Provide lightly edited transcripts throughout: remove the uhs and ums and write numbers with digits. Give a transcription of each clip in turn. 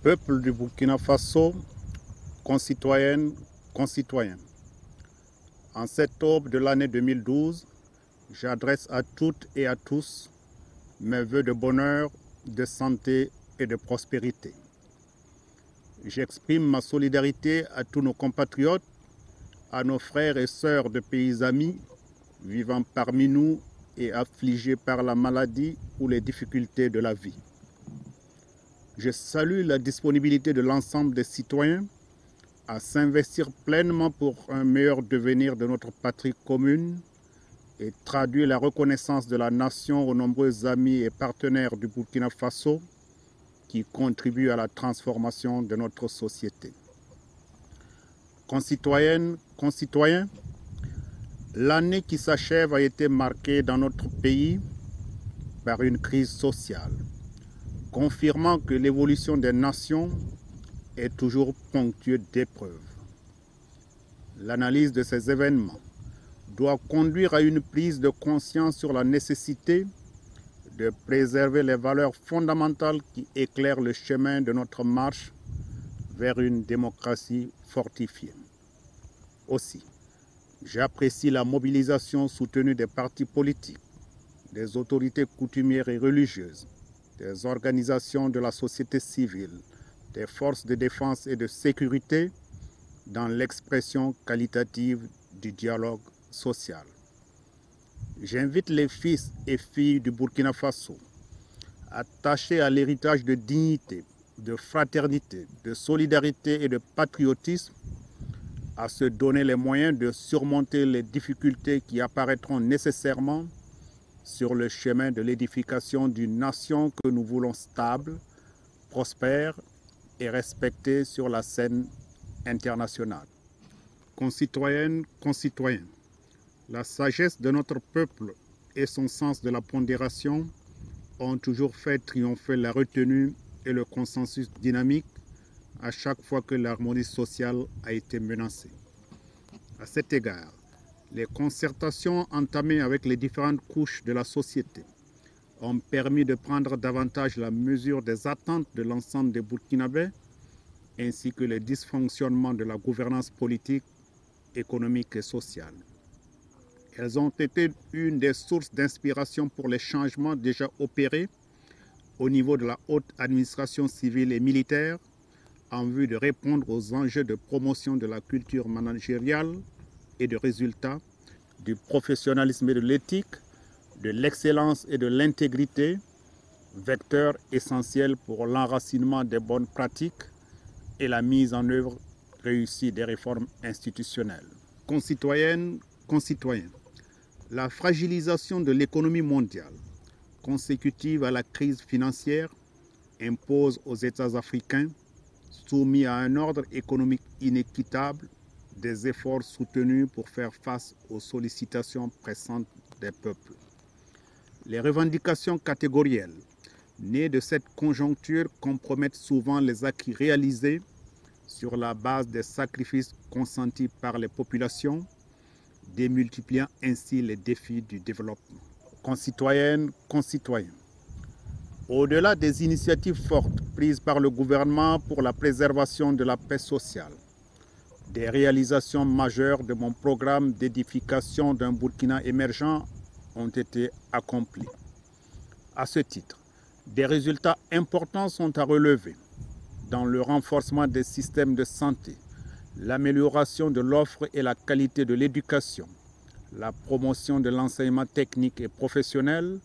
Peuple du Burkina Faso, concitoyennes, concitoyens. En cette aube de l'année 2012, j'adresse à toutes et à tous mes vœux de bonheur, de santé et de prospérité. J'exprime ma solidarité à tous nos compatriotes, à nos frères et sœurs de pays amis vivant parmi nous et affligés par la maladie ou les difficultés de la vie. Je salue la disponibilité de l'ensemble des citoyens à s'investir pleinement pour un meilleur devenir de notre patrie commune et traduire la reconnaissance de la nation aux nombreux amis et partenaires du Burkina Faso qui contribuent à la transformation de notre société. Concitoyennes, concitoyens, l'année qui s'achève a été marquée dans notre pays par une crise sociale, confirmant que l'évolution des nations est toujours ponctuée d'épreuves. L'analyse de ces événements doit conduire à une prise de conscience sur la nécessité de préserver les valeurs fondamentales qui éclairent le chemin de notre marche vers une démocratie fortifiée. Aussi, j'apprécie la mobilisation soutenue des partis politiques, des autorités coutumières et religieuses, des organisations de la société civile, des forces de défense et de sécurité dans l'expression qualitative du dialogue social. J'invite les fils et filles du Burkina Faso, attachés à l'héritage de dignité, de fraternité, de solidarité et de patriotisme, à se donner les moyens de surmonter les difficultés qui apparaîtront nécessairement sur le chemin de l'édification d'une nation que nous voulons stable, prospère et respectée sur la scène internationale. Concitoyennes, concitoyens, la sagesse de notre peuple et son sens de la pondération ont toujours fait triompher la retenue et le consensus dynamique à chaque fois que l'harmonie sociale a été menacée. À cet égard, les concertations entamées avec les différentes couches de la société ont permis de prendre davantage la mesure des attentes de l'ensemble des Burkinabés ainsi que les dysfonctionnements de la gouvernance politique, économique et sociale. Elles ont été une des sources d'inspiration pour les changements déjà opérés au niveau de la haute administration civile et militaire en vue de répondre aux enjeux de promotion de la culture managériale et de résultats, du professionnalisme et de l'éthique, de l'excellence et de l'intégrité, vecteurs essentiels pour l'enracinement des bonnes pratiques et la mise en œuvre réussie des réformes institutionnelles. Concitoyennes, concitoyens, la fragilisation de l'économie mondiale, consécutive à la crise financière, impose aux États africains, soumis à un ordre économique inéquitable, des efforts soutenus pour faire face aux sollicitations pressantes des peuples. Les revendications catégorielles nées de cette conjoncture compromettent souvent les acquis réalisés sur la base des sacrifices consentis par les populations, démultipliant ainsi les défis du développement. Concitoyennes, concitoyens, au-delà des initiatives fortes prises par le gouvernement pour la préservation de la paix sociale, des réalisations majeures de mon programme d'édification d'un Burkina émergent ont été accomplies. À ce titre, des résultats importants sont à relever dans le renforcement des systèmes de santé, l'amélioration de l'offre et la qualité de l'éducation, la promotion de l'enseignement technique et professionnel,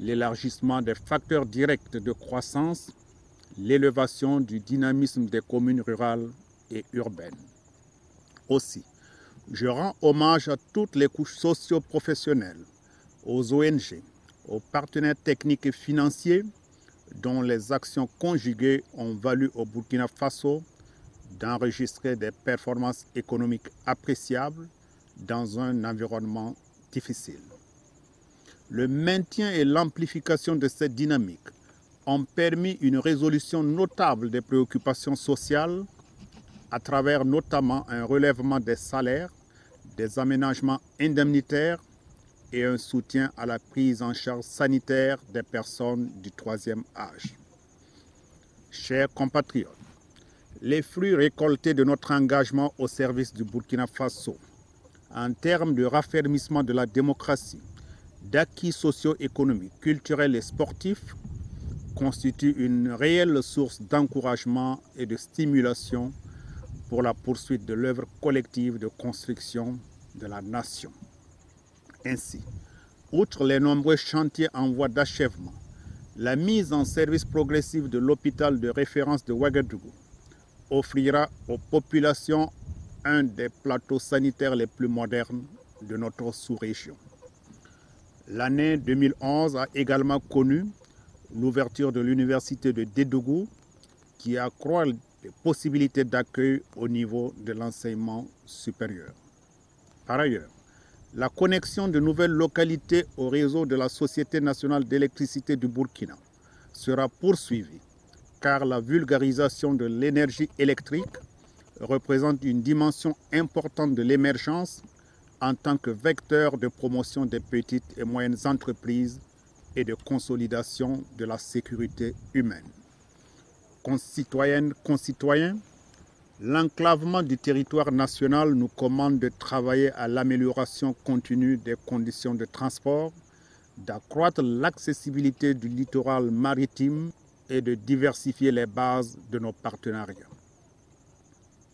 l'élargissement des facteurs directs de croissance, l'élévation du dynamisme des communes rurales et urbaines. Aussi, je rends hommage à toutes les couches socio-professionnelles, aux ONG, aux partenaires techniques et financiers dont les actions conjuguées ont valu au Burkina Faso d'enregistrer des performances économiques appréciables dans un environnement difficile. Le maintien et l'amplification de cette dynamique ont permis une résolution notable des préoccupations sociales à travers notamment un relèvement des salaires, des aménagements indemnitaires et un soutien à la prise en charge sanitaire des personnes du troisième âge. Chers compatriotes, les fruits récoltés de notre engagement au service du Burkina Faso, en termes de raffermissement de la démocratie, d'acquis socio-économiques, culturels et sportifs, constituent une réelle source d'encouragement et de stimulation pour la poursuite de l'œuvre collective de construction de la nation. Ainsi, outre les nombreux chantiers en voie d'achèvement, la mise en service progressive de l'hôpital de référence de Ouagadougou offrira aux populations un des plateaux sanitaires les plus modernes de notre sous-région. L'année 2011 a également connu l'ouverture de l'université de Dédougou qui accroît les possibilités d'accueil au niveau de l'enseignement supérieur. Par ailleurs, la connexion de nouvelles localités au réseau de la Société nationale d'électricité du Burkina sera poursuivie car la vulgarisation de l'énergie électrique représente une dimension importante de l'émergence en tant que vecteur de promotion des petites et moyennes entreprises et de consolidation de la sécurité humaine. Concitoyennes, concitoyens, l'enclavement du territoire national nous commande de travailler à l'amélioration continue des conditions de transport, d'accroître l'accessibilité du littoral maritime et de diversifier les bases de nos partenariats.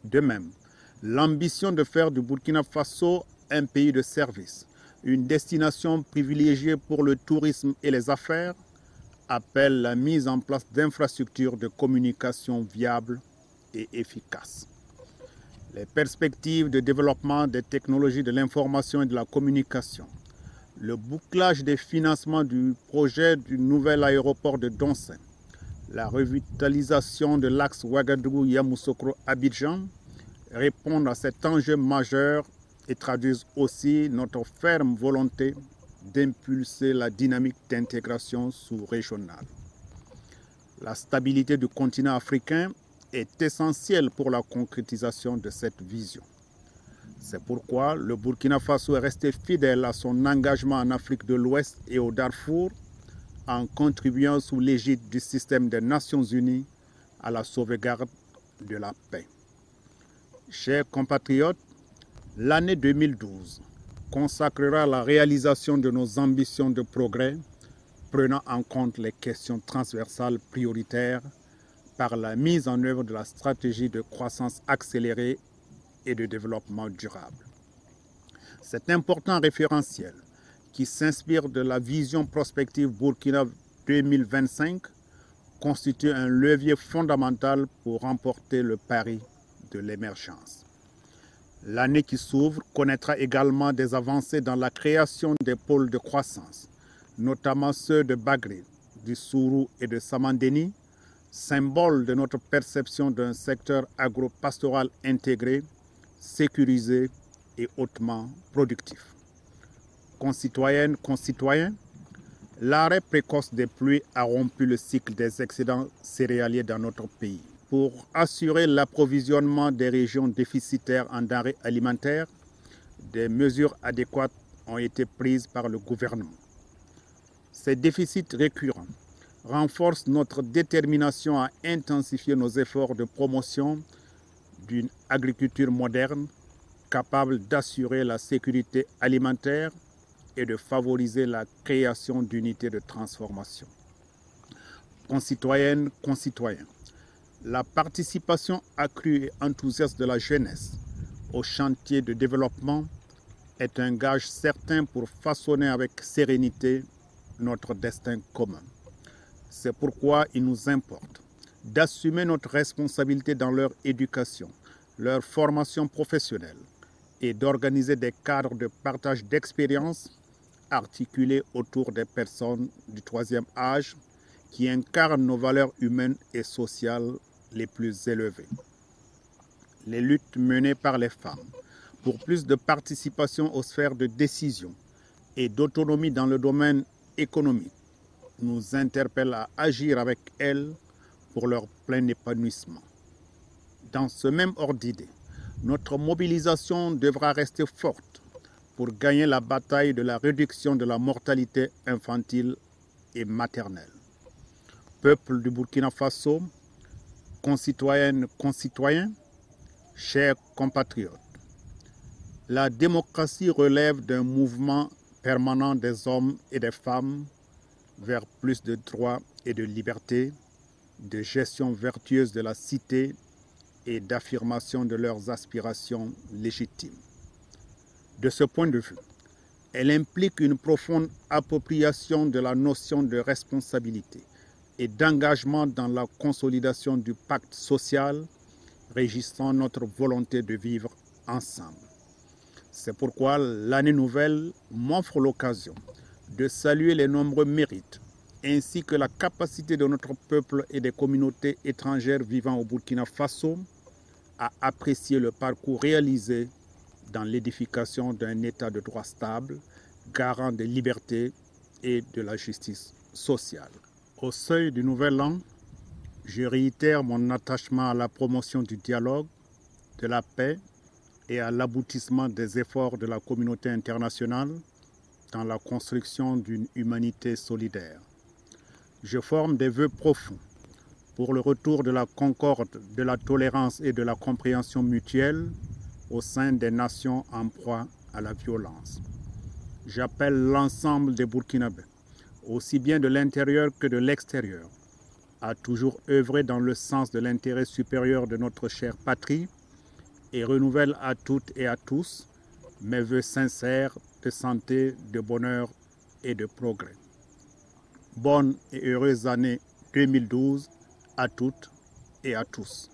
De même, l'ambition de faire du Burkina Faso un pays de service, une destination privilégiée pour le tourisme et les affaires, appelle la mise en place d'infrastructures de communication viables et efficaces. Les perspectives de développement des technologies de l'information et de la communication, le bouclage des financements du projet du nouvel aéroport de Donsen, la revitalisation de l'axe Ouagadougou-Yamoussoukro-Abidjan répondent à cet enjeu majeur et traduisent aussi notre ferme volonté d'impulser la dynamique d'intégration sous-régionale. La stabilité du continent africain est essentielle pour la concrétisation de cette vision. C'est pourquoi le Burkina Faso est resté fidèle à son engagement en Afrique de l'Ouest et au Darfour en contribuant sous l'égide du système des Nations Unies à la sauvegarde de la paix. Chers compatriotes, l'année 2012 consacrera la réalisation de nos ambitions de progrès, prenant en compte les questions transversales prioritaires par la mise en œuvre de la stratégie de croissance accélérée et de développement durable. Cet important référentiel, qui s'inspire de la vision prospective Burkina 2025, constitue un levier fondamental pour remporter le pari de l'émergence. L'année qui s'ouvre connaîtra également des avancées dans la création des pôles de croissance, notamment ceux de Bagré, du Sourou et de Samandéni, symbole de notre perception d'un secteur agro-pastoral intégré, sécurisé et hautement productif. Concitoyennes, concitoyens, l'arrêt précoce des pluies a rompu le cycle des excédents céréaliers dans notre pays. Pour assurer l'approvisionnement des régions déficitaires en denrées alimentaires, des mesures adéquates ont été prises par le gouvernement. Ces déficits récurrents renforcent notre détermination à intensifier nos efforts de promotion d'une agriculture moderne capable d'assurer la sécurité alimentaire et de favoriser la création d'unités de transformation. Concitoyennes, concitoyens, la participation accrue et enthousiaste de la jeunesse au chantier de développement est un gage certain pour façonner avec sérénité notre destin commun. C'est pourquoi il nous importe d'assumer notre responsabilité dans leur éducation, leur formation professionnelle et d'organiser des cadres de partage d'expériences articulés autour des personnes du troisième âge qui incarnent nos valeurs humaines et sociales les plus élevées. Les luttes menées par les femmes pour plus de participation aux sphères de décision et d'autonomie dans le domaine économique nous interpellent à agir avec elles pour leur plein épanouissement. Dans ce même ordre d'idées, notre mobilisation devra rester forte pour gagner la bataille de la réduction de la mortalité infantile et maternelle. Peuple du Burkina Faso, concitoyennes, concitoyens, chers compatriotes, la démocratie relève d'un mouvement permanent des hommes et des femmes vers plus de droits et de liberté, de gestion vertueuse de la cité et d'affirmation de leurs aspirations légitimes. De ce point de vue, elle implique une profonde appropriation de la notion de responsabilité et d'engagement dans la consolidation du pacte social régissant notre volonté de vivre ensemble. C'est pourquoi l'année nouvelle m'offre l'occasion de saluer les nombreux mérites ainsi que la capacité de notre peuple et des communautés étrangères vivant au Burkina Faso à apprécier le parcours réalisé dans l'édification d'un État de droit stable, garant des libertés et de la justice sociale. Au seuil du nouvel an, je réitère mon attachement à la promotion du dialogue, de la paix et à l'aboutissement des efforts de la communauté internationale dans la construction d'une humanité solidaire. Je forme des vœux profonds pour le retour de la concorde, de la tolérance et de la compréhension mutuelle au sein des nations en proie à la violence. J'appelle l'ensemble des Burkinabés, aussi bien de l'intérieur que de l'extérieur, à toujours œuvrer dans le sens de l'intérêt supérieur de notre chère patrie et renouvelle à toutes et à tous mes vœux sincères de santé, de bonheur et de progrès. Bonne et heureuse année 2012 à toutes et à tous.